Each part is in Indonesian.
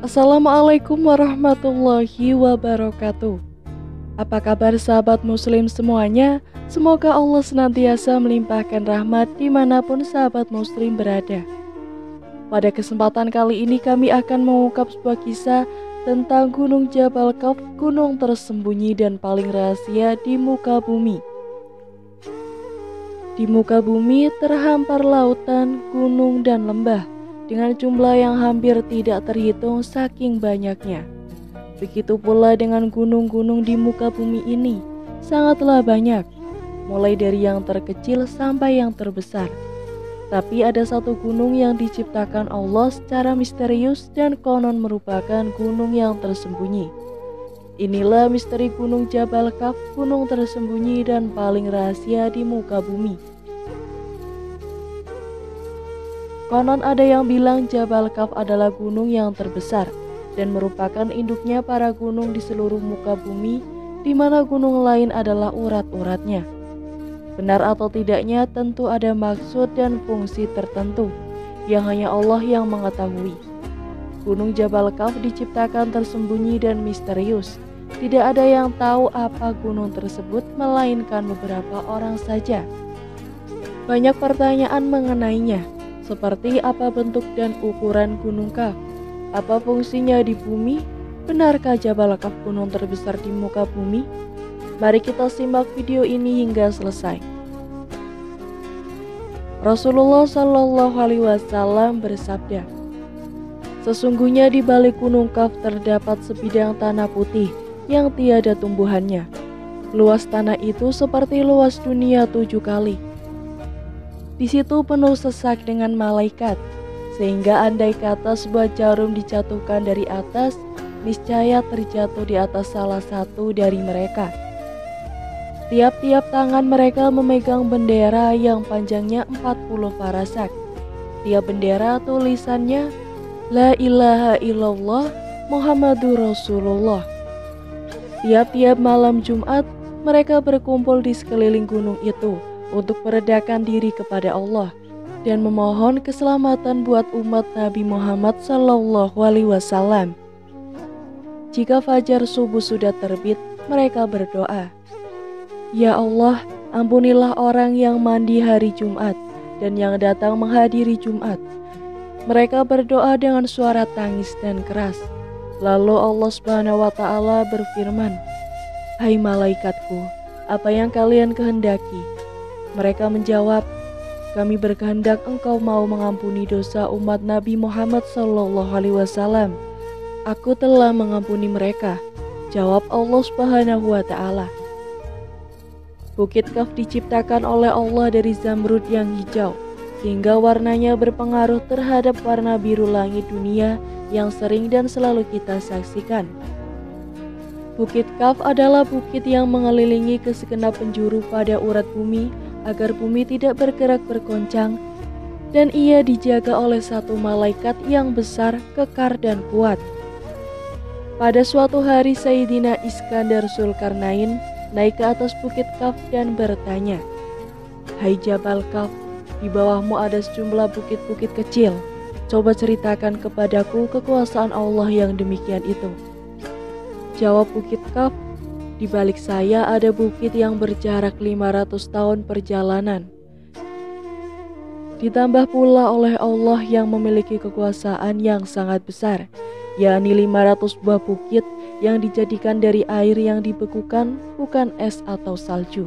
Assalamualaikum warahmatullahi wabarakatuh. Apa kabar sahabat muslim semuanya? Semoga Allah senantiasa melimpahkan rahmat dimanapun sahabat muslim berada. Pada kesempatan kali ini kami akan mengungkap sebuah kisah tentang Gunung Jabal Kaf, gunung tersembunyi dan paling rahasia di muka bumi. Di muka bumi terhampar lautan, gunung dan lembah dengan jumlah yang hampir tidak terhitung saking banyaknya. Begitu pula dengan gunung-gunung di muka bumi ini, sangatlah banyak, mulai dari yang terkecil sampai yang terbesar. Tapi ada satu gunung yang diciptakan Allah secara misterius dan konon merupakan gunung yang tersembunyi. Inilah misteri Gunung Jabal Kaf, gunung tersembunyi dan paling rahasia di muka bumi. Konon ada yang bilang Jabal Kaf adalah gunung yang terbesar dan merupakan induknya para gunung di seluruh muka bumi, di mana gunung lain adalah urat-uratnya. Benar atau tidaknya tentu ada maksud dan fungsi tertentu yang hanya Allah yang mengetahui. Gunung Jabal Kaf diciptakan tersembunyi dan misterius. Tidak ada yang tahu apa gunung tersebut melainkan beberapa orang saja. Banyak pertanyaan mengenainya, seperti apa bentuk dan ukuran Gunung Kaf, apa fungsinya di bumi, benarkah Jabal Kaf gunung terbesar di muka bumi? Mari kita simak video ini hingga selesai. Rasulullah Shallallahu Alaihi Wasallam bersabda, sesungguhnya di balik Gunung Kaf terdapat sebidang tanah putih yang tiada tumbuhannya. Luas tanah itu seperti luas dunia 7 kali. Di situ penuh sesak dengan malaikat, sehingga andai kata sebuah jarum dijatuhkan dari atas, niscaya terjatuh di atas salah satu dari mereka. Tiap-tiap tangan mereka memegang bendera yang panjangnya 40 farasak. Tiap bendera tulisannya, La ilaha illallah Muhammadur Rasulullah. Tiap-tiap malam Jumat, mereka berkumpul di sekeliling gunung itu untuk meredakan diri kepada Allah dan memohon keselamatan buat umat Nabi Muhammad Sallallahu Alaihi Wasallam. Jika fajar subuh sudah terbit, mereka berdoa, Ya Allah, ampunilah orang yang mandi hari Jumat dan yang datang menghadiri Jumat. Mereka berdoa dengan suara tangis dan keras. Lalu Allah Subhanahu wa Ta'ala berfirman, Hai malaikatku, apa yang kalian kehendaki? Mereka menjawab, kami berkehendak engkau mau mengampuni dosa umat Nabi Muhammad Sallallahu Alaihi Wasallam. Aku telah mengampuni mereka, jawab Allah Subhanahu wa Ta'ala. Bukit Kaf diciptakan oleh Allah dari zamrud yang hijau, sehingga warnanya berpengaruh terhadap warna biru langit dunia yang sering dan selalu kita saksikan. Bukit Kaf adalah bukit yang mengelilingi kesegenap penjuru pada urat bumi agar bumi tidak bergerak bergoncang, dan ia dijaga oleh satu malaikat yang besar, kekar dan kuat. Pada suatu hari Sayyidina Iskandar Zulkarnain naik ke atas bukit Kaf dan bertanya, Hai Jabal Kaf, di bawahmu ada sejumlah bukit-bukit kecil. Coba ceritakan kepadaku kekuasaan Allah yang demikian itu. Jawab bukit Kaf, di balik saya ada bukit yang berjarak 500 tahun perjalanan. Ditambah pula oleh Allah yang memiliki kekuasaan yang sangat besar, yakni 500 buah bukit yang dijadikan dari air yang dibekukan, bukan es atau salju.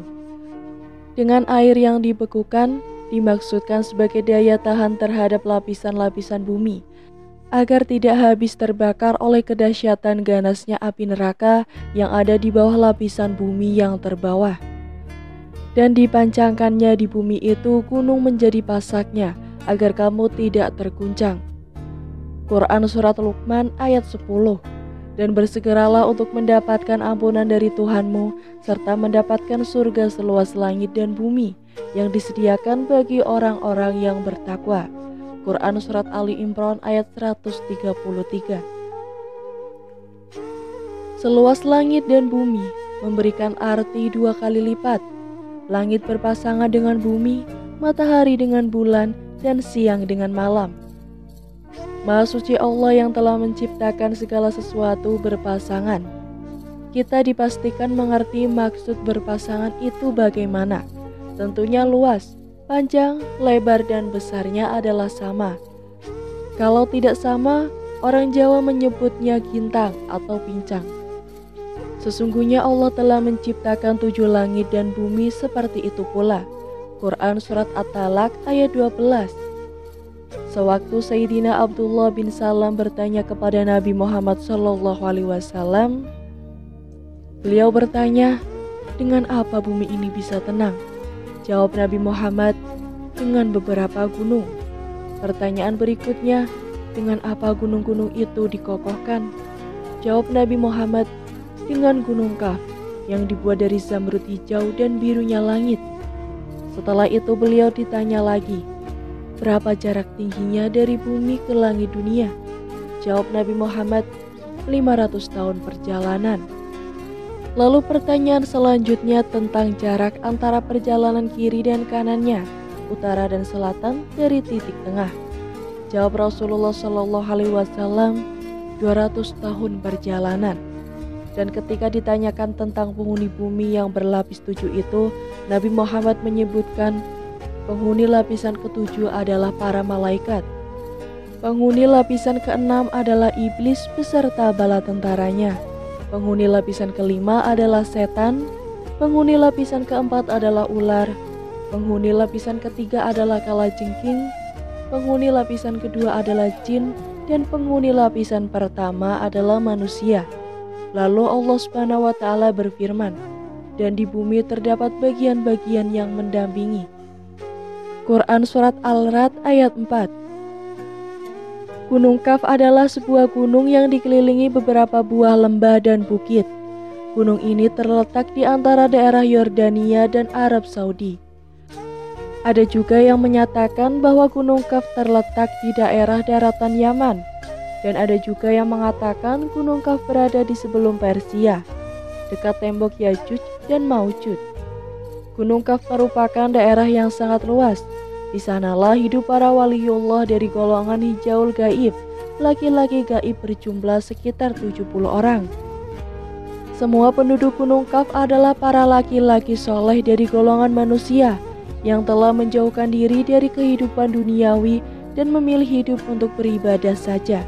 Dengan air yang dibekukan dimaksudkan sebagai daya tahan terhadap lapisan-lapisan bumi, agar tidak habis terbakar oleh kedahsyatan ganasnya api neraka yang ada di bawah lapisan bumi yang terbawah. Dan dipancangkannya di bumi itu gunung menjadi pasaknya, agar kamu tidak terguncang. Quran Surat Luqman ayat 10. Dan bersegeralah untuk mendapatkan ampunan dari Tuhanmu, serta mendapatkan surga seluas langit dan bumi, yang disediakan bagi orang-orang yang bertakwa. Quran Surat Ali Imran ayat 133. Seluas langit dan bumi memberikan arti 2 kali lipat. Langit berpasangan dengan bumi, matahari dengan bulan, dan siang dengan malam. Maha suci Allah yang telah menciptakan segala sesuatu berpasangan. Kita dipastikan mengerti maksud berpasangan itu bagaimana. Tentunya luas, panjang, lebar, dan besarnya adalah sama. Kalau tidak sama, orang Jawa menyebutnya gintang atau pincang. Sesungguhnya Allah telah menciptakan 7 langit dan bumi seperti itu pula. Quran Surat At-Talaq ayat 12. Sewaktu Sayyidina Abdullah bin Salam bertanya kepada Nabi Muhammad SAW, beliau bertanya, dengan apa bumi ini bisa tenang? Jawab Nabi Muhammad, dengan beberapa gunung. Pertanyaan berikutnya, dengan apa gunung-gunung itu dikokohkan? Jawab Nabi Muhammad, dengan gunung Kaf yang dibuat dari zamrud hijau dan birunya langit. Setelah itu beliau ditanya lagi, berapa jarak tingginya dari bumi ke langit dunia? Jawab Nabi Muhammad, 500 tahun perjalanan. Lalu pertanyaan selanjutnya tentang jarak antara perjalanan kiri dan kanannya, utara dan selatan dari titik tengah. Jawab Rasulullah SAW, 200 tahun perjalanan. Dan ketika ditanyakan tentang penghuni bumi yang berlapis 7 itu, Nabi Muhammad menyebutkan penghuni lapisan ke-7 adalah para malaikat. Penghuni lapisan ke-6 adalah iblis beserta bala tentaranya. Penghuni lapisan ke-5 adalah setan. Penghuni lapisan ke-4 adalah ular. Penghuni lapisan ke-3 adalah kalajengking. Penghuni lapisan kedua adalah jin. Dan penghuni lapisan pertama adalah manusia. Lalu Allah Subhanahu wa Ta'ala berfirman, dan di bumi terdapat bagian-bagian yang mendampingi. Quran Surat Al-Ra'd ayat 4. Gunung Kaf adalah sebuah gunung yang dikelilingi beberapa buah lembah dan bukit. Gunung ini terletak di antara daerah Yordania dan Arab Saudi. Ada juga yang menyatakan bahwa Gunung Kaf terletak di daerah daratan Yaman. Dan ada juga yang mengatakan Gunung Kaf berada di sebelum Persia, dekat tembok Yajuj dan Maujuj. Gunung Kaf merupakan daerah yang sangat luas. Di sanalah hidup para waliullah dari golongan hijaul gaib. Laki-laki gaib berjumlah sekitar 70 orang. Semua penduduk Gunung Kaf adalah para laki-laki soleh dari golongan manusia yang telah menjauhkan diri dari kehidupan duniawi dan memilih hidup untuk beribadah saja.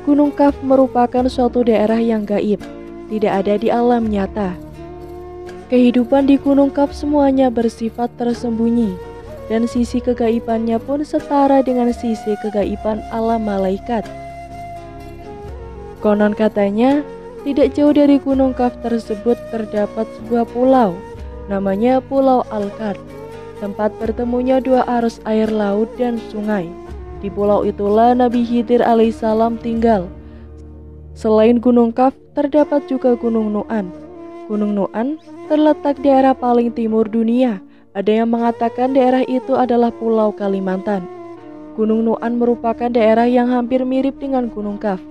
Gunung Kaf merupakan suatu daerah yang gaib, tidak ada di alam nyata. Kehidupan di Gunung Kaf semuanya bersifat tersembunyi, dan sisi kegaibannya pun setara dengan sisi kegaiban alam malaikat. Konon katanya, tidak jauh dari Gunung Kaf tersebut terdapat sebuah pulau, namanya Pulau Al-Kard, tempat bertemunya 2 arus air laut dan sungai. Di pulau itulah Nabi Khidir alaihissalam tinggal. Selain Gunung Kaf, terdapat juga Gunung Nu'an. Gunung Nu'an terletak di daerah paling timur dunia. Ada yang mengatakan daerah itu adalah Pulau Kalimantan. Gunung Nu'an merupakan daerah yang hampir mirip dengan Gunung Kaf.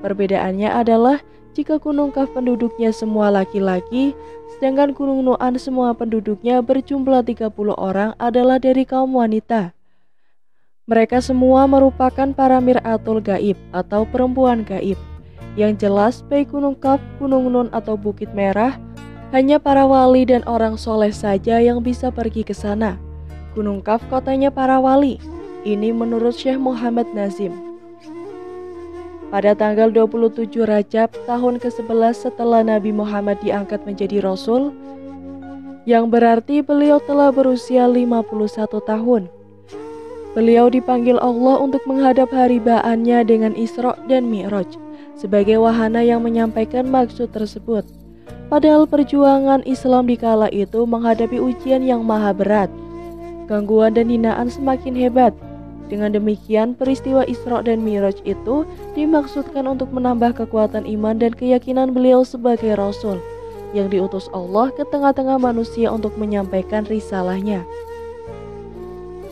Perbedaannya adalah jika Gunung Kaf penduduknya semua laki-laki, sedangkan Gunung Nu'an semua penduduknya berjumlah 30 orang adalah dari kaum wanita. Mereka semua merupakan para mir'atul gaib atau perempuan gaib. Yang jelas baik Gunung Kaf, Gunung Nun atau Bukit Merah, hanya para wali dan orang soleh saja yang bisa pergi ke sana. Gunung Kaf kotanya para wali. Ini menurut Syekh Muhammad Nazim. Pada tanggal 27 Rajab tahun ke-11 setelah Nabi Muhammad diangkat menjadi Rasul, yang berarti beliau telah berusia 51 tahun. Beliau dipanggil Allah untuk menghadap haribaannya dengan Isra dan Mi'raj sebagai wahana yang menyampaikan maksud tersebut. Padahal perjuangan Islam di kala itu menghadapi ujian yang maha berat. Gangguan dan hinaan semakin hebat. Dengan demikian, peristiwa Isra dan Mi'raj itu dimaksudkan untuk menambah kekuatan iman dan keyakinan beliau sebagai Rasul yang diutus Allah ke tengah-tengah manusia untuk menyampaikan risalahnya.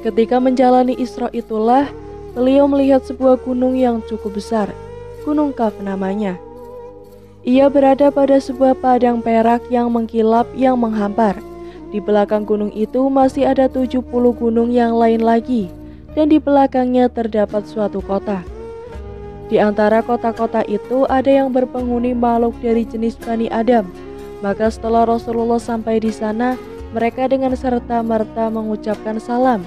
Ketika menjalani Isra itulah, beliau melihat sebuah gunung yang cukup besar, Gunung Kaf namanya. Ia berada pada sebuah padang perak yang mengkilap yang menghampar. Di belakang gunung itu masih ada 70 gunung yang lain lagi. dan di belakangnya terdapat suatu kota. Di antara kota-kota itu ada yang berpenghuni makhluk dari jenis Bani Adam. Maka setelah Rasulullah sampai di sana, mereka dengan serta-merta mengucapkan salam,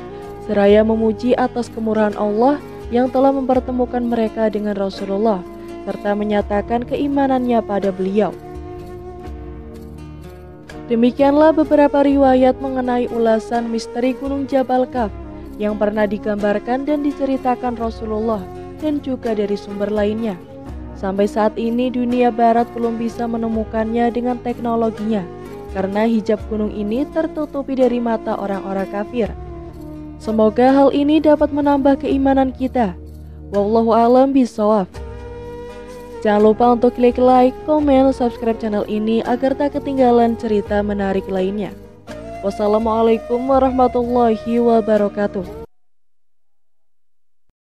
seraya memuji atas kemurahan Allah yang telah mempertemukan mereka dengan Rasulullah, serta menyatakan keimanannya pada beliau. Demikianlah beberapa riwayat mengenai ulasan misteri Gunung Jabal Kaf yang pernah digambarkan dan diceritakan Rasulullah dan juga dari sumber lainnya. Sampai saat ini dunia barat belum bisa menemukannya dengan teknologinya, karena hijab gunung ini tertutupi dari mata orang-orang kafir. Semoga hal ini dapat menambah keimanan kita. Wallahu a'lam bishawab. Jangan lupa untuk klik like, komen, subscribe channel ini agar tak ketinggalan cerita menarik lainnya. Wassalamualaikum warahmatullahi wabarakatuh.